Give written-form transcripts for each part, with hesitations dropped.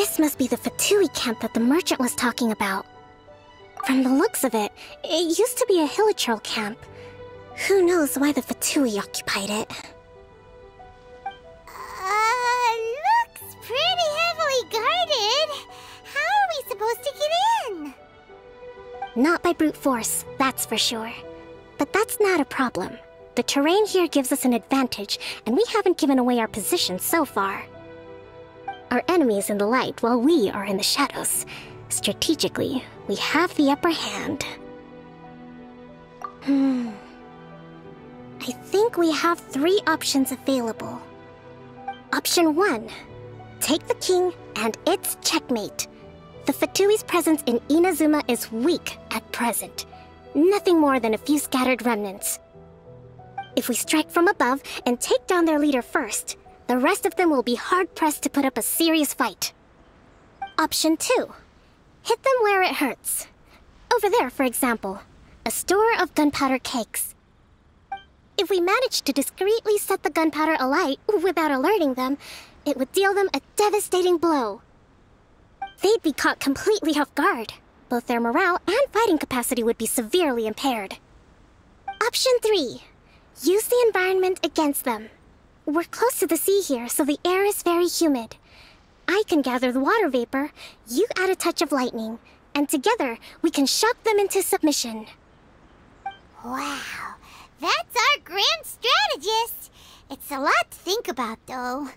This must be the Fatui camp that the merchant was talking about. From the looks of it, it used to be a hilichurl camp. Who knows why the Fatui occupied it? Looks pretty heavily guarded. How are we supposed to get in? Not by brute force, that's for sure. But that's not a problem. The terrain here gives us an advantage, and we haven't given away our position so far. Our enemy is in the light, while we are in the shadows. Strategically, we have the upper hand. I think we have 3 options available. Option 1. Take the king, and it's checkmate. The Fatui's presence in Inazuma is weak at present. Nothing more than a few scattered remnants. If we strike from above and take down their leader first, the rest of them will be hard-pressed to put up a serious fight. Option 2. Hit them where it hurts. Over there, for example, a store of gunpowder cakes. If we manage to discreetly set the gunpowder alight without alerting them, it would deal them a devastating blow. They'd be caught completely off guard. Both their morale and fighting capacity would be severely impaired. Option 3. Use the environment against them. We're close to the sea here, so the air is very humid. I can gather the water vapor, you add a touch of lightning, and together we can shock them into submission. Wow, that's our grand strategist. It's a lot to think about, though.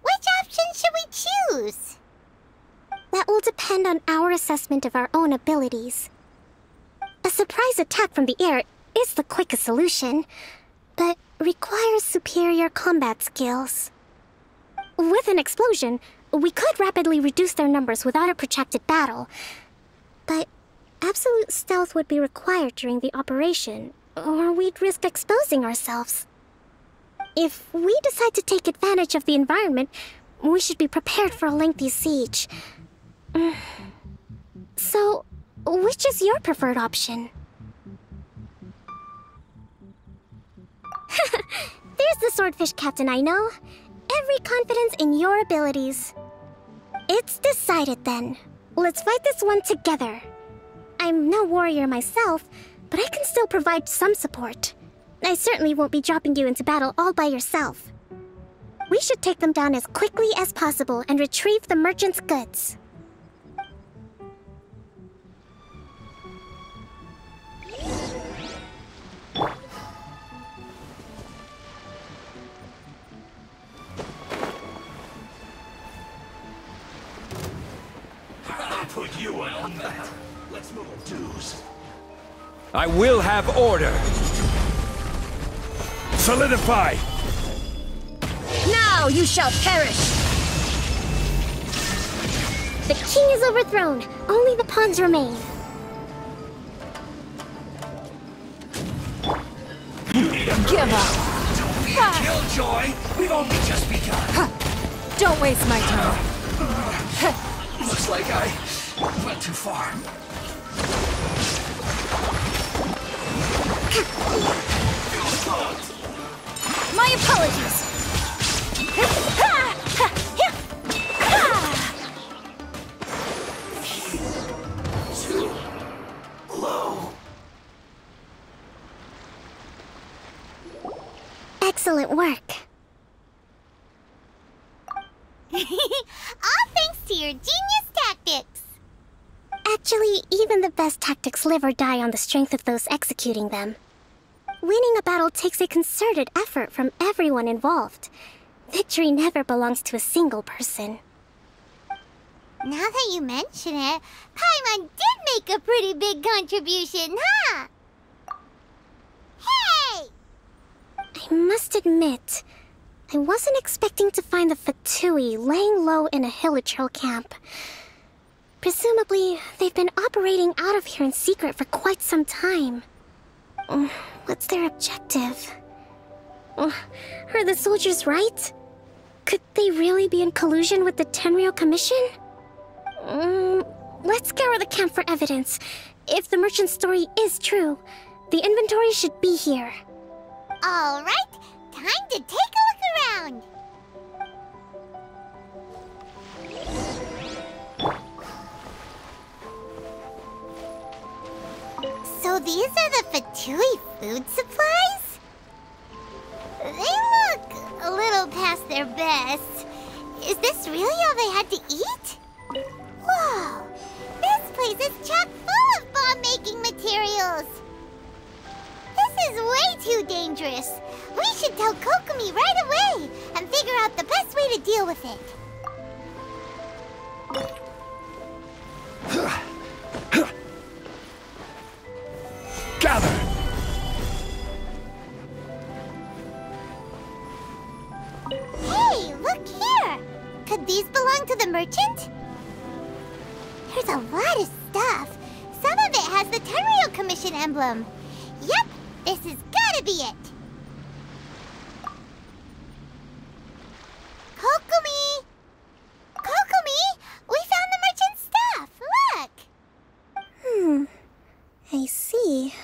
Which option should we choose? That will depend on our assessment of our own abilities. A surprise attack from the air is the quickest solution, but requires superior combat skills. With an explosion, we could rapidly reduce their numbers without a protracted battle, but absolute stealth would be required during the operation, or we'd risk exposing ourselves. If we decide to take advantage of the environment, we should be prepared for a lengthy siege. So, which is your preferred option? There's the swordfish captain I know. Every confidence in your abilities. It's decided then. Let's fight this one together. I'm no warrior myself, but I can still provide some support. I certainly won't be dropping you into battle all by yourself. We should take them down as quickly as possible and retrieve the merchant's goods. I'll put you on that. Let's move dues. I will have order. Solidify! Now you shall perish! The king is overthrown. Only the pawns remain. Give up! Don't be a killjoy. We've only just begun. Don't waste my time. Looks like I went too far. My apologies! Too low. Excellent work. All thanks to your genius tactics. Actually, even the best tactics live or die on the strength of those executing them. Winning a battle takes a concerted effort from everyone involved. Victory never belongs to a single person. Now that you mention it, Paimon did make a pretty big contribution, huh? Hey! I must admit, I wasn't expecting to find the Fatui laying low in a hilichurl camp. Presumably, they've been operating out of here in secret for quite some time. What's their objective? Are the soldiers right? Could they really be in collusion with the Tenryou Commission? Let's scour the camp for evidence. If the merchant's story is true, the inventory should be here. All right, time to take a look around. these are the Fatui food supplies? They look a little past their best. Is this really all they had to eat? Whoa! This place is chock full of bomb-making materials! This is way too dangerous! We should tell Kokomi right away and figure out the best way to deal with it. Gather! Hey, look here! Could these belong to the merchant? There's a lot of stuff. Some of it has the Tenryou Commission emblem. Yep, this has gotta be it. Kokomi! Kokomi! We found the merchant's stuff! Look! I see.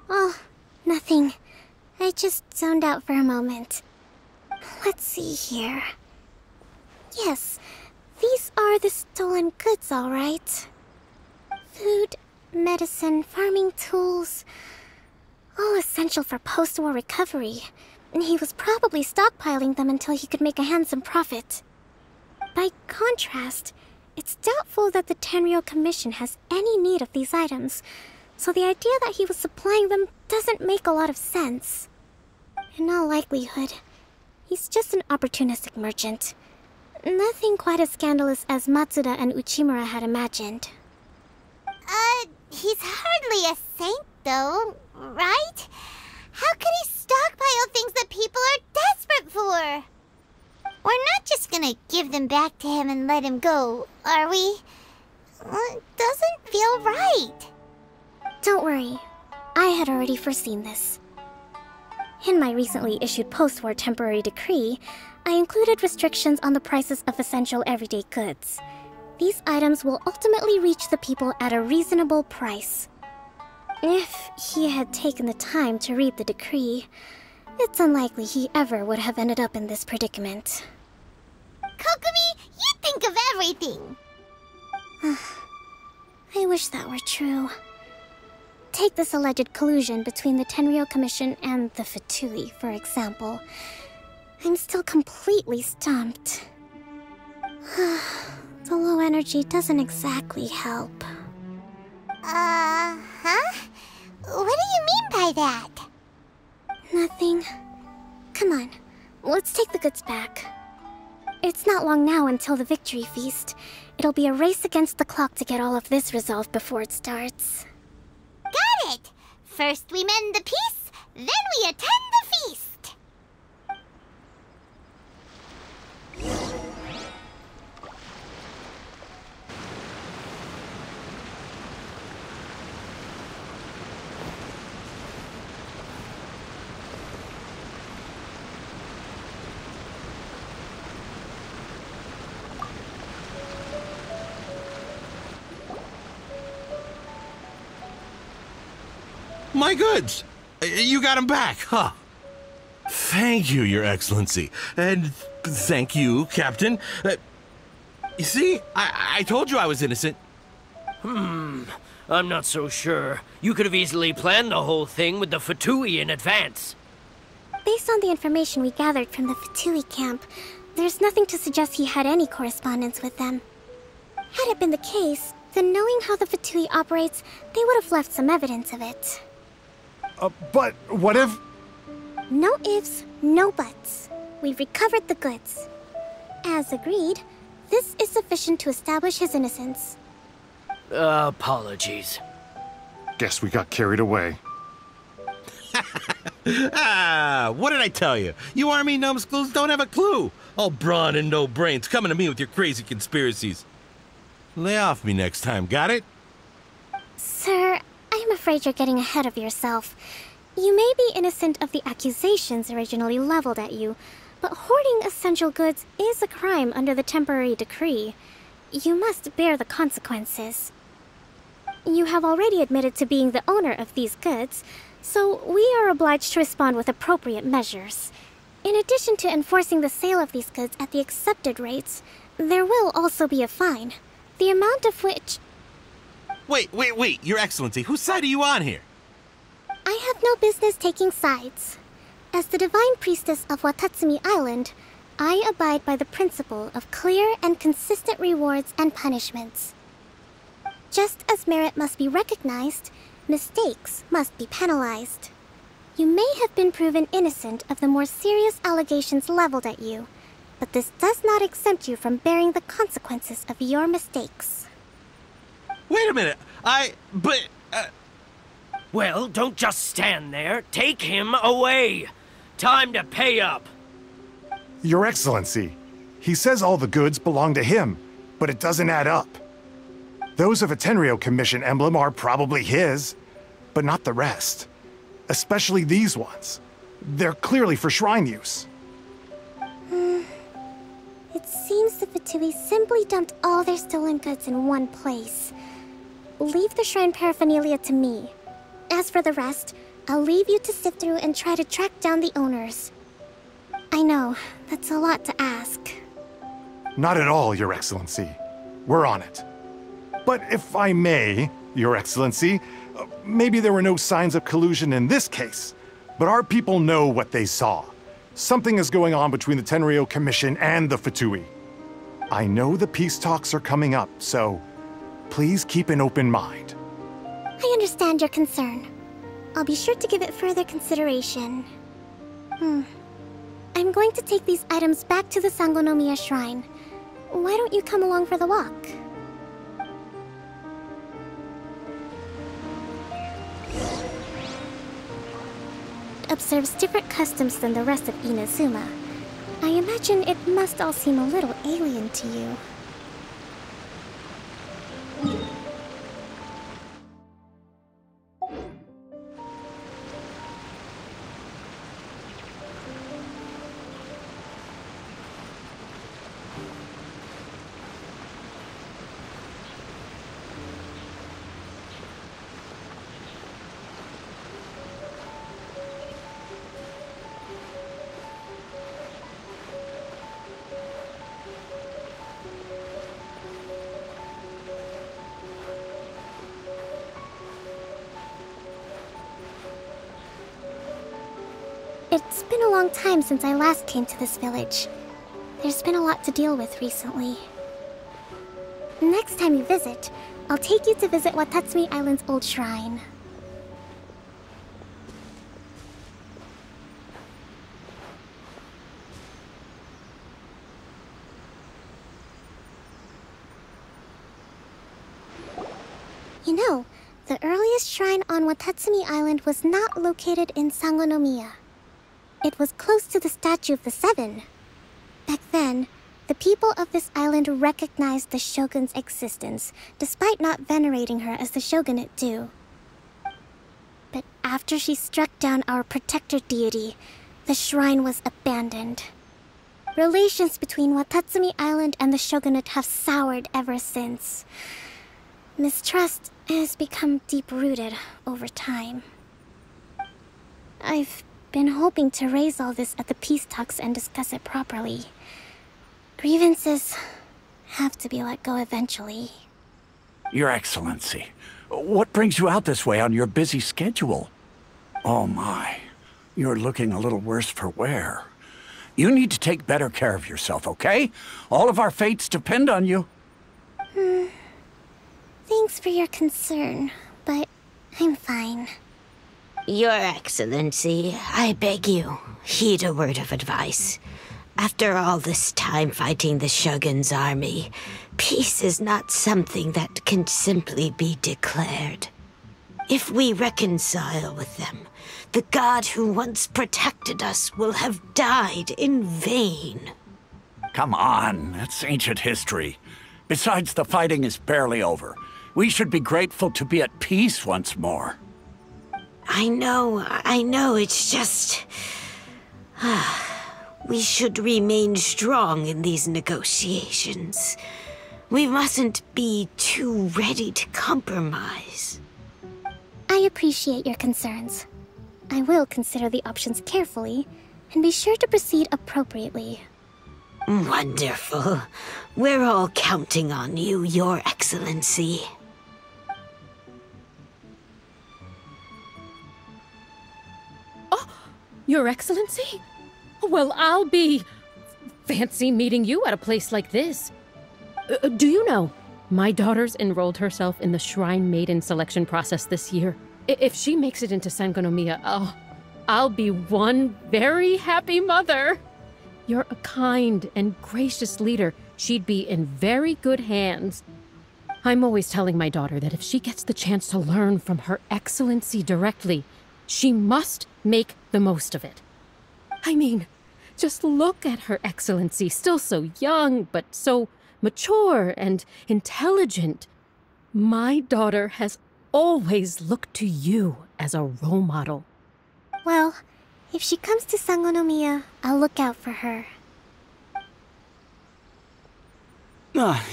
Oh, nothing. I just zoned out for a moment. Let's see here. Yes, these are the stolen goods, all right. Food, medicine, farming tools. All essential for post-war recovery. And he was probably stockpiling them until he could make a handsome profit. By contrast, it's doubtful that the Tenryou Commission has any need of these items, so the idea that he was supplying them doesn't make a lot of sense. In all likelihood, he's just an opportunistic merchant. Nothing quite as scandalous as Matsuda and Uchimura had imagined. He's hardly a saint, though, right? How could he stockpile things that people are desperate for? We're not just gonna give them back to him and let him go, are we? It doesn't feel right. Don't worry, I had already foreseen this. In my recently issued post-war temporary decree, I included restrictions on the prices of essential everyday goods. These items will ultimately reach the people at a reasonable price. If he had taken the time to read the decree, it's unlikely he ever would have ended up in this predicament. Kokomi, you think of everything! I wish that were true. Take this alleged collusion between the Tenryou Commission and the Fatui, for example. I'm still completely stumped. The low energy doesn't exactly help. Huh? What do you mean by that? Nothing. Come on, let's take the goods back. It's not long now until the victory feast. It'll be a race against the clock to get all of this resolved before it starts. Got it! First we mend the peace, then we attend the feast! My goods! You got them back, huh? Thank you, Your Excellency. And thank you, Captain. You see, I told you I was innocent. I'm not so sure. You could have easily planned the whole thing with the Fatui in advance. Based on the information we gathered from the Fatui camp, there's nothing to suggest he had any correspondence with them. Had it been the case, then knowing how the Fatui operates, they would have left some evidence of it. But what if... No ifs, no buts. We've recovered the goods. As agreed, this is sufficient to establish his innocence. Apologies. Guess we got carried away. What did I tell you? You army numbskulls don't have a clue. All brawn and no brains coming to me with your crazy conspiracies. Lay off me next time, got it? Sir, I'm afraid you're getting ahead of yourself. You may be innocent of the accusations originally leveled at you, but hoarding essential goods is a crime under the temporary decree. You must bear the consequences. You have already admitted to being the owner of these goods, so we are obliged to respond with appropriate measures. In addition to enforcing the sale of these goods at the accepted rates, there will also be a fine. the amount of which... Wait, Your Excellency, whose side are you on here? I have no business taking sides. As the Divine Priestess of Watatsumi Island, I abide by the principle of clear and consistent rewards and punishments. Just as merit must be recognized, mistakes must be penalized. You may have been proven innocent of the more serious allegations leveled at you, but this does not exempt you from bearing the consequences of your mistakes. Wait a minute, Well, don't just stand there. Take him away. Time to pay up. Your Excellency, he says all the goods belong to him, but it doesn't add up. Those of a Tenryou Commission emblem are probably his, but not the rest. Especially these ones. They're clearly for shrine use. It seems the Fatui simply dumped all their stolen goods in one place. Leave the shrine paraphernalia to me. As for the rest, I'll leave you to sift through and try to track down the owners. I know, that's a lot to ask. Not at all, Your Excellency. We're on it. But if I may, Your Excellency, maybe there were no signs of collusion in this case, but our people know what they saw. Something is going on between the Tenryou Commission and the Fatui. I know the peace talks are coming up, so please keep an open mind. I understand your concern. I'll be sure to give it further consideration. I'm going to take these items back to the Sangonomiya Shrine. Why don't you come along for the walk? Observes different customs than the rest of Inazuma. I imagine it must all seem a little alien to you. It's been a long time since I last came to this village. There's been a lot to deal with recently. Next time you visit, I'll take you to visit Watatsumi Island's old shrine. You know, the earliest shrine on Watatsumi Island was not located in Sangonomiya. It was close to the Statue of the Seven. Back then, the people of this island recognized the shogun's existence, despite not venerating her as the shogunate do. But after she struck down our protector deity, the shrine was abandoned. Relations between Watatsumi Island and the shogunate have soured ever since. Mistrust has become deep-rooted over time. I've been hoping to raise all this at the peace talks and discuss it properly. Grievances have to be let go eventually. Your Excellency, what brings you out this way on your busy schedule? Oh my, you're looking a little worse for wear. You need to take better care of yourself, okay? All of our fates depend on you. Thanks for your concern, but I'm fine. Your Excellency, I beg you, heed a word of advice. After all this time fighting the Shogun's army, peace is not something that can simply be declared. If we reconcile with them, the god who once protected us will have died in vain. Come on, that's ancient history. Besides, the fighting is barely over. We should be grateful to be at peace once more. I know, it's just... we should remain strong in these negotiations. We mustn't be too ready to compromise. I appreciate your concerns. I will consider the options carefully, and be sure to proceed appropriately. Wonderful. We're all counting on you, Your Excellency. Your Excellency? Well, I'll be... fancy meeting you at a place like this. Do you know, my daughter's enrolled herself in the Shrine Maiden selection process this year. If she makes it into Sangonomiya, I'll be one very happy mother. You're a kind and gracious leader. She'd be in very good hands. I'm always telling my daughter that if she gets the chance to learn from Her Excellency directly, she must make the most of it. I mean, just look at Her Excellency, still so young, but so mature and intelligent. My daughter has always looked to you as a role model. Well, if she comes to Sangonomiya, I'll look out for her.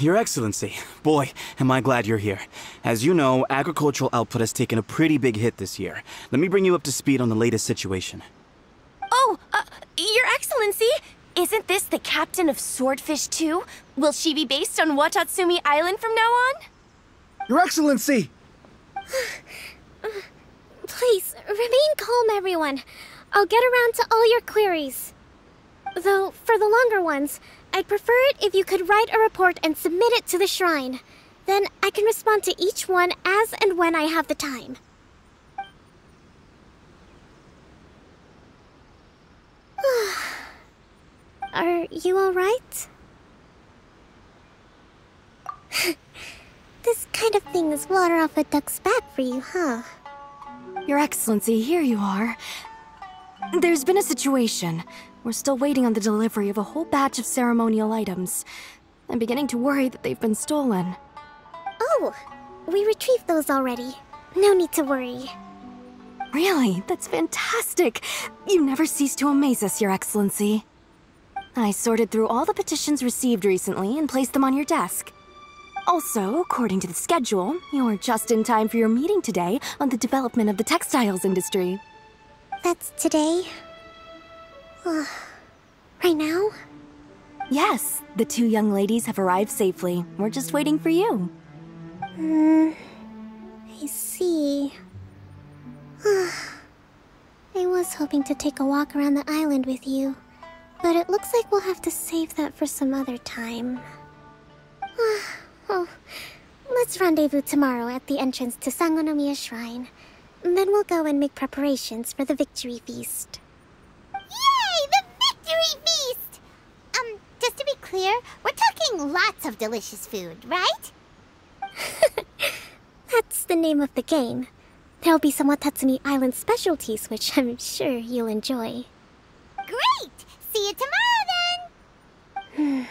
Your Excellency. Boy, am I glad you're here. As you know, agricultural output has taken a pretty big hit this year. Let me bring you up to speed on the latest situation. Oh, Your Excellency! Isn't this the captain of Swordfish 2? Will she be based on Watatsumi Island from now on? Your Excellency! Please, remain calm, everyone. I'll get around to all your queries. Though, for the longer ones, I'd prefer it if you could write a report and submit it to the shrine. Then I can respond to each one as and when I have the time. Are you alright? This kind of thing is water off a duck's back for you, huh? Your Excellency, here you are. There's been a situation. We're still waiting on the delivery of a whole batch of ceremonial items. I'm beginning to worry that they've been stolen. Oh, we retrieved those already. No need to worry. Really? That's fantastic! You never cease to amaze us, Your Excellency. I sorted through all the petitions received recently and placed them on your desk. Also, according to the schedule, you're just in time for your meeting today on the development of the textiles industry. That's today? Right now? Yes, the two young ladies have arrived safely. We're just waiting for you. I see. I was hoping to take a walk around the island with you, but it looks like we'll have to save that for some other time. Oh, let's rendezvous tomorrow at the entrance to Sangonomiya Shrine. Then we'll go and make preparations for the victory feast. Yay! The victory feast! Just to be clear, we're talking lots of delicious food, right? That's the name of the game. There'll be some Watatsumi Island specialties, which I'm sure you'll enjoy. Great! See you tomorrow then!